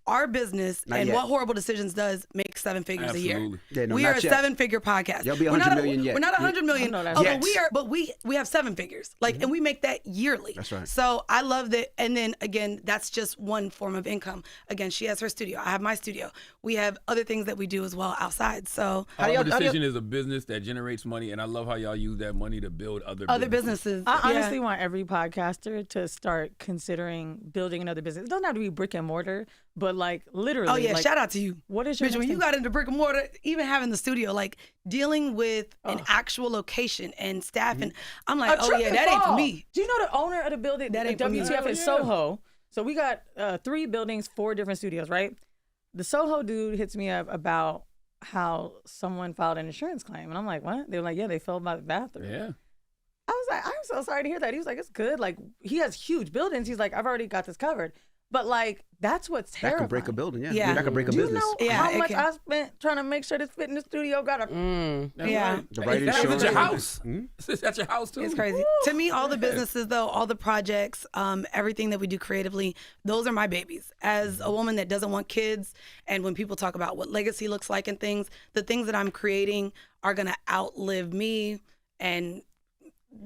our business Not and yet. what Horrible Decisions does make 7 figures a year. Absolutely. Yeah, no, We are not a yet. 7-figure podcast. Y'all be We're 100 not million yet. We're not 100 million. I know that. Oh, Yet. but we have 7 figures. Like, and we make that yearly. That's right. So I love that. And then again, that's just one form of income. Again, she has her studio. I have my studio. We have other things that we do as well outside. So Horrible Decision is a business that generates money, and I love how y'all use that money to build other businesses. I yeah. honestly want every podcaster to start considering building another business. It doesn't have to be brick and mortar, but like literally. Oh yeah, like, shout out to you. What is your Bitch, next when you thing? got into brick and mortar, even having the studio, like dealing with an actual location and staff, and I'm like, A oh trip yeah, and that ain't for fall. me. Do you know the owner of the building? That ain't for me. WTF in Yeah. Soho. So we got 3 buildings, 4 different studios, right? The Soho dude hits me up about how someone filed an insurance claim, and I'm like, what? They were like, yeah, they fell by the bathroom. Yeah. I was like, I'm so sorry to hear that. He was like, it's good. Like, he has huge buildings. He's like, I've already got this covered. But like, that's what's That terrifying. can break a building, yeah. Yeah. That can break a Do you business. know Yeah, how it much can. I spent trying to make sure this fitness studio got a That's Yeah. right. The right That's at insurance. your house. It's at your house too. It's crazy. To me, all the businesses, though, all the projects, everything that we do creatively, those are my babies. As a woman that doesn't want kids, and when people talk about what legacy looks like and things, the things that I'm creating are going to outlive me and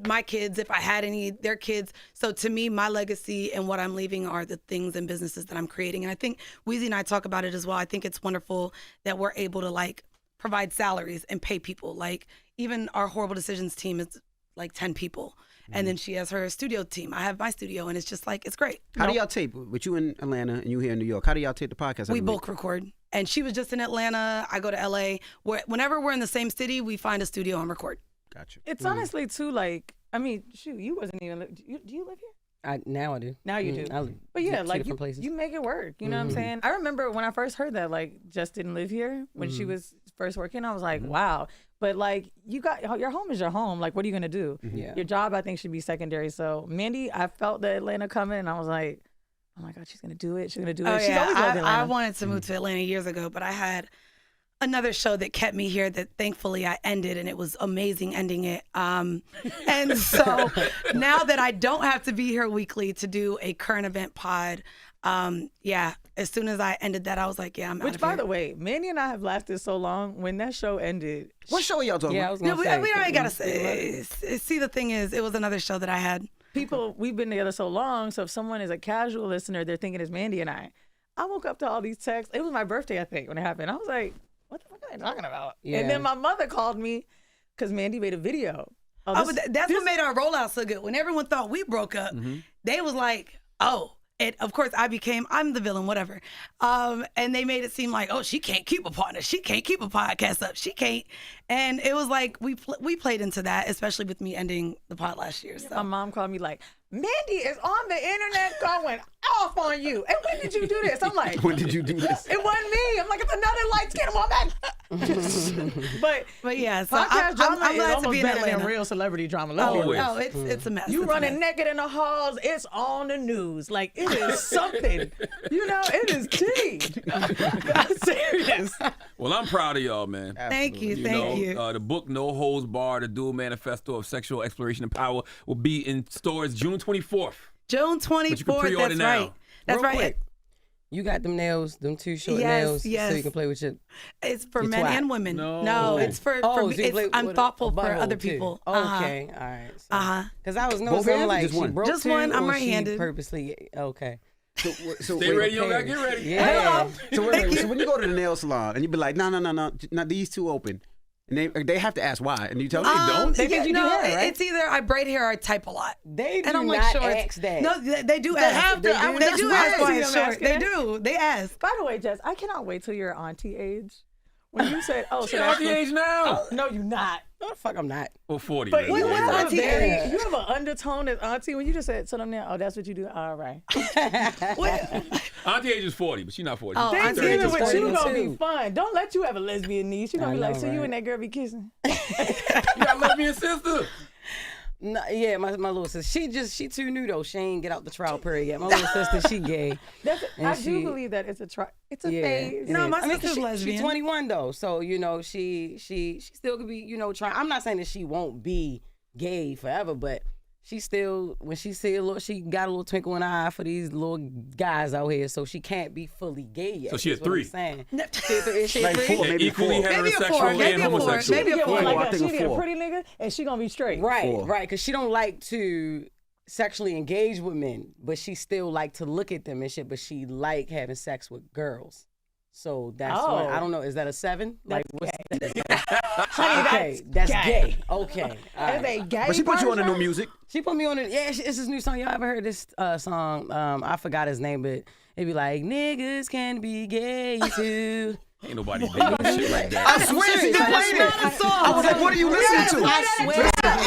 my kids, if I had any, their kids. So to me, my legacy and what I'm leaving are the things and businesses that I'm creating. And I think Weezy and I talk about it as well. I think it's wonderful that we're able to like provide salaries and pay people. Like even our Horrible Decisions team is like 10 people. And then she has her studio team. I have my studio, and it's just like, it's great. How do y'all tape? With you in Atlanta and you here in New York, how do y'all tape the podcast? We every week? bulk record. And she was just in Atlanta. I go to LA. Whenever we're in the same city, we find a studio and record. Gotcha. It's honestly too like, I mean, shoot, you wasn't even, do you live here? Now I do. Now you do. I live But yeah, two like different places. you make it work. You know what I'm saying? I remember when I first heard that, like, Jess didn't live here when she was first working, I was like, wow. But like, your home is your home. Like, what are you gonna do? Yeah. Your job, I think, should be secondary. So Mandii, I felt the Atlanta coming, and I was like, oh my God, she's gonna do it. She's gonna do it. Oh, She's yeah. always loved Atlanta. I wanted to move to Atlanta years ago, but I had another show that kept me here that thankfully I ended, and it was amazing ending it. And so now that I don't have to be here weekly to do a current event pod, as soon as I ended that, I was like, I'm out of here. Which, by the way, Mandii and I have lasted so long. When that show ended, What show are y'all talking Yeah, I about? was No, gonna we say. already gotta say. See, the thing is, it was another show that I had. we've been together so long. So if someone is a casual listener, they're thinking it's Mandii and I. I woke up to all these texts. It was my birthday, I think, when it happened. I was like, what the fuck are they talking about? Yeah. And then my mother called me because Mandii made a video. But that's what made our rollout so good. When everyone thought we broke up, they was like, and of course I'm the villain, whatever. And they made it seem like, she can't keep a partner. She can't keep a podcast up. She can't. And it was like, we played into that, especially with me ending the pod last year. So. My mom called me like, Mandii is on the internet going off on you. And when did you do this? I'm like, When did you do this? it wasn't me. I'm like, it's another light-skinned woman. But yeah, so podcast drama I'm is glad to almost be in better than Atlanta. real celebrity drama. Let's be real. It's a mess. You It's a running mess. naked in the halls, it's on the news. Like, it is something. It is tea. I'm serious. Well, I'm proud of y'all, man. Thank you, thank you. The book No Holds Barred, a dual manifesto of sexual exploration and power, will be in stores June 24th. June But you can 24th, pre-order that's now. right. That's Real right. quick, you got them nails, them 2 short Yes, nails, yes. so you can play with your. It's for You men twat. and women. No. It's for Oh, me. so you play I'm with thoughtful a for butthole, other too. people. Okay, all right. Uh-huh. Because I was Both noticing, hands or like, just she one? broke Just two, one, I'm or she right-handed. purposely, okay. So Stay wait, ready, you don't gotta get ready. Yeah. So wait. So when you go to the nail salon and you be like, no, not these 2 open, and they have to ask why, and you tell them they don't. They think you do hair, right? It's either I braid hair or I type a lot. They do And I'm like, not sure, ask that. No, they do ask. have to. They I do, mean, they that's do why ask I why see it's them short. asking They it. do. They ask. By the way, Jess, I cannot wait till your auntie age. When you said, so You're that's at the age now. no, you're not. No, the fuck, I'm not. Or 40. But really. you have a auntie age? you have an undertone as auntie when you just said, so them there, that's what you do? All right. Auntie age is 40, but she's not 40. Oh, She's Auntie Thanksgiving age is with you 42. gonna be fun. Don't let you have a lesbian niece. You're gonna be I like, know, so you right? and that girl be kissing. You got a lesbian sister. No, yeah, my little sister. She too new though. She ain't get out the trial period yet. My little sister, she gay. I do she- believe that it's a Yeah, phase. No, my 'cause sister's lesbian. She's 21 though, so she still could be trying. I'm not saying that she won't be gay forever, but she still, when she see she got a little twinkle in her eye for these little guys out here, so she can't be fully gay yet. So she is a what I'm 3. saying. No. She Like 4, And maybe equally 4. Maybe a heterosexual 4, and maybe a 4, homosexual. maybe a Yeah, 4. like I think she a be a 4. pretty nigga and she gonna be straight. Right, 4. right, because she don't like to sexually engage with men, but she still like to look at them and shit, but she like having sex with girls. So that's what, I don't know, is that a 7? Like, what's that? Honey, Okay, that's gay. Okay. all As right. a gay But she put you on the new person, music. She put me on it. Yeah, it's this new song. Y'all ever heard this song? I forgot his name, but it be like, niggas can be gay too. Ain't nobody making shit like that. I swear she played That's not a it. song. I was like, what are you listening to?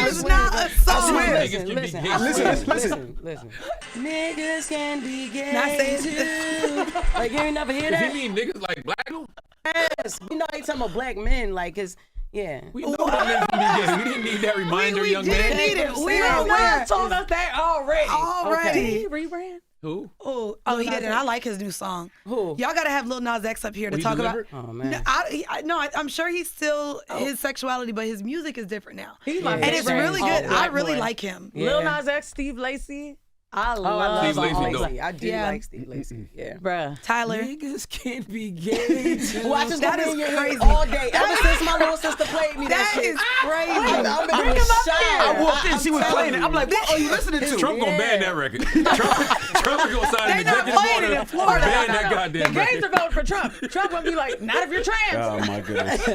It's not a song. swear. Niggas can be Listen, gay. listen. Niggas can be gay Not saying- too. Like, you ain't never hear Does he that? mean niggas like black people? Yes. You know, they talking about black men, like, cause, yeah. We know that men can be gay. We didn't need that reminder, We young didn't man. need it. We Yeah, are well, aware. told us that already. Already. Did he rebrand? Who? Oh, he did, and I like his new song. Who? Y'all gotta have Lil Nas X up here to He talk about. delivered? Oh, man. No, I'm sure he's still his sexuality, but his music is different now, He's my and it's favorite really good. I all-black really boy. like him. Lil Yeah. Nas X, Steve Lacy. I Oh, I love love Steve Lacy Steve dope. Lacy. I do Yeah. like Steve Lacy. Yeah. Bruh. Tyler. Niggas can't be gay. Watch this That go is in your head crazy. all day. Ever since my little sister played me that, That shit. is crazy. I've been Bring in him the up shower. here. I walked in, I'm she was telling playing it. you. I'm like, what are you listening to? Trump gonna ban that record. Trump is gonna sign an They not executive playing order it in to Florida. ban No, that no. goddamn The gays record. are voting for Trump. Trump gonna be like, not if you're trans. Oh my goodness.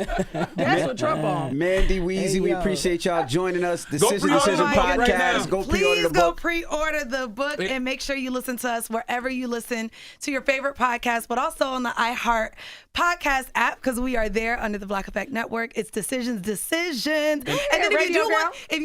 That's what Trump on. Mandii, Weezy, we yo. appreciate y'all joining us. Decision pre-order Decision the book right Podcast. now. Go pre-order Please the go book. pre-order the book Wait. and make sure you listen to us wherever you listen to your favorite podcast, but also on the iHeart podcast app because we are there under the Black Effect Network. It's Decisions. And then if you do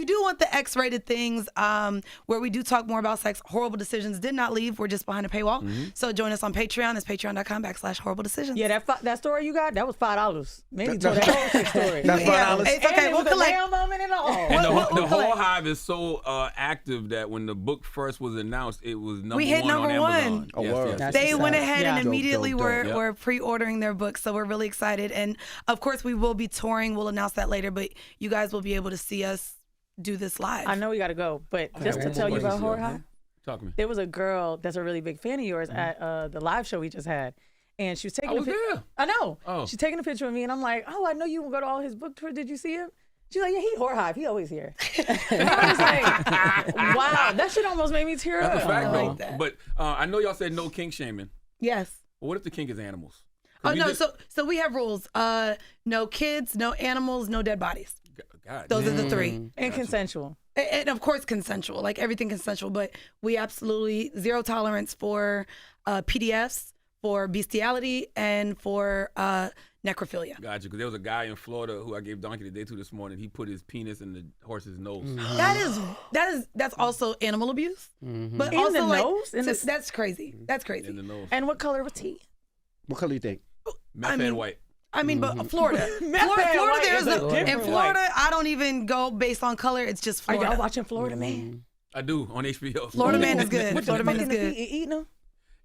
do want the X-rated things, where we do talk more about sex, Horrible Decisions did not leave. We're just behind a paywall. So join us on Patreon. It's patreon.com/Horrible Decisions. Yeah, that story you got, that was $5. Maybe told that whole sex story. That's $5. It's okay. We'll collect. Moment and all. And the whole hive is so active that when the book first was announced, it was number We hit one number on one. Amazon. Oh, word. Yes. They went That's ahead and dope, immediately dope. were pre-ordering their books, so we're really excited. And of course, we will be touring. We'll announce that later, but you guys will be able to see us do this live. I know we got to go, but just to tell you about Horror Hive, Talk to me. there was a girl that's a really big fan of yours at the live show we just had. And she was taking I was there. I know. Oh. She's taking a picture of me, and I'm like, oh, I know you go to all his book tours. Did you see him? She's like, yeah, he Horror Hive. He always here. And I was like, wow, that shit almost made me tear up. That's a fact, I though. like that. But I know y'all said no kink shaming. Yes. But what if the kink is animals? Oh no, so we have rules. No kids, no animals, no dead bodies. God, Those are the three. And consensual. And of course consensual, like everything consensual, but we absolutely zero tolerance for PDFs, for bestiality, and for necrophilia. Gotcha, because there was a guy in Florida who I gave Donkey the Day to this morning. He put his penis in the horse's nose. That's also animal abuse. But In also the like nose? that's crazy. That's crazy. In the nose. And what color was he? What color you think? Meth and white. I mean, but Florida, Meth and white there's is a in different Florida. I don't even go based on color. It's just Are Florida. y'all watching Florida Man? I do, on HBO. Florida Man is good. What Florida Man is fucking good. You eating them?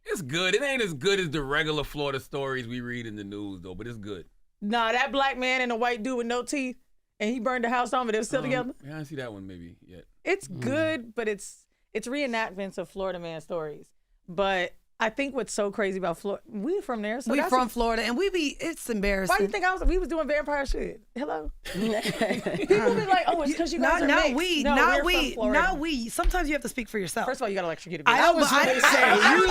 It's good. It ain't as good as the regular Florida stories we read in the news, though, but it's good. Nah, that black man and a white dude with no teeth, and he burned the house down, but they were still together. Yeah, I didn't see that one maybe yet. It's good, but it's reenactments of Florida Man stories. But I think what's so crazy about Florida, we from there. So We that's from Florida, and it's embarrassing. Why do you think we was doing vampire shit? Hello? People be like, oh, it's because you guys are not mixed. we, No, not we're from we, Florida. not we. Sometimes you have to speak for yourself. First of all, you got electrocuted. I I was going to say, you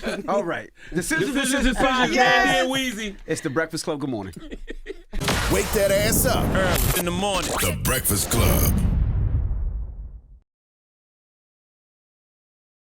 Anyways, All right. Decisions Decisions Decisions. Mandii and Weezy. It's the Breakfast Club. Good morning. Wake that ass up. Early in the morning. The Breakfast Club.